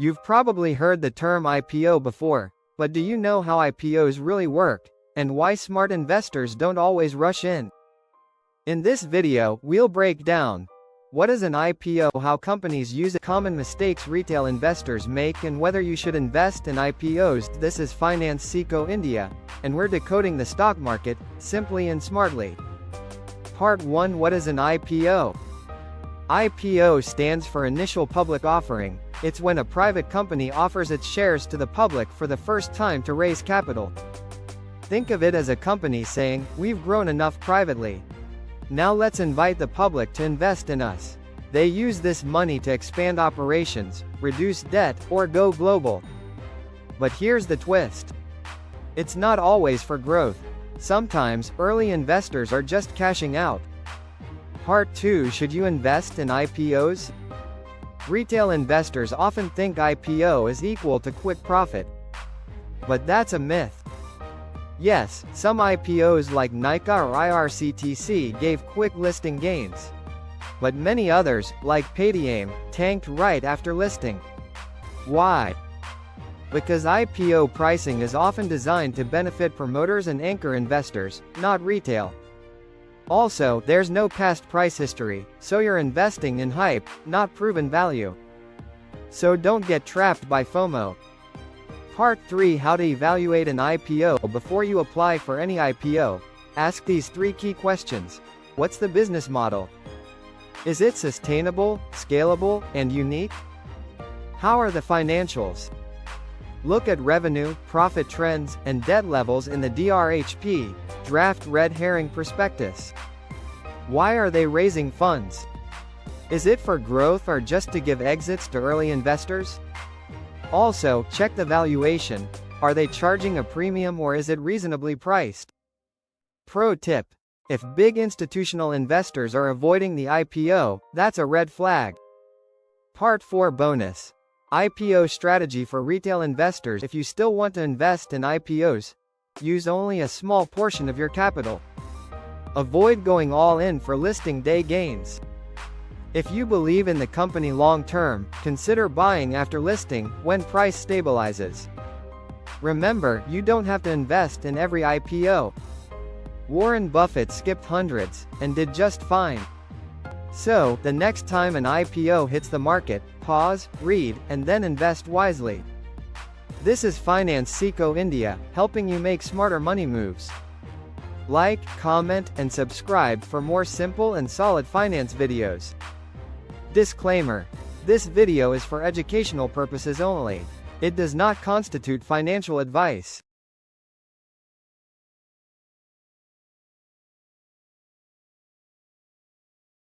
You've probably heard the term IPO before, but do you know how IPOs really work, and why smart investors don't always rush in? In this video, we'll break down what is an IPO, how companies use it, common mistakes retail investors make, and whether you should invest in IPOs. This is Finance Sikho India, and we're decoding the stock market, simply and smartly. Part 1. What is an IPO? IPO stands for Initial Public Offering. It's when a private company offers its shares to the public for the first time to raise capital. Think of it as a company saying, "We've grown enough privately. Now let's invite the public to invest in us." They use this money to expand operations, reduce debt, or go global. But here's the twist. It's not always for growth. Sometimes, early investors are just cashing out. Part 2. Should you invest in IPOs? Retail investors often think IPO is equal to quick profit. But that's a myth. Yes, some IPOs like Nike or IRCTC gave quick listing gains. But many others, like Paytm, tanked right after listing. Why? Because IPO pricing is often designed to benefit promoters and anchor investors, not retail. Also, there's no past price history, so you're investing in hype, not proven value. So don't get trapped by FOMO. Part 3. How to evaluate an IPO. Before you apply for any IPO, ask these 3 key questions. What's the business model? Is it sustainable, scalable, and unique? How are the financials? Look at revenue, profit trends, and debt levels in the DRHP, draft red herring prospectus. Why are they raising funds? Is it for growth or just to give exits to early investors? Also, check the valuation. Are they charging a premium or is it reasonably priced? Pro tip: if big institutional investors are avoiding the IPO, that's a red flag. Part 4. Bonus. IPO strategy for retail investors. If you still want to invest in IPOs, use only a small portion of your capital. Avoid going all in for listing day gains. If you believe in the company long term, consider buying after listing, when price stabilizes. Remember, you don't have to invest in every IPO. Warren Buffett skipped hundreds, and did just fine. So, the next time an IPO hits the market, pause, read, and then invest wisely. This is Finance Sikho India, helping you make smarter money moves. Like, comment, and subscribe for more simple and solid finance videos. Disclaimer: this video is for educational purposes only. It does not constitute financial advice.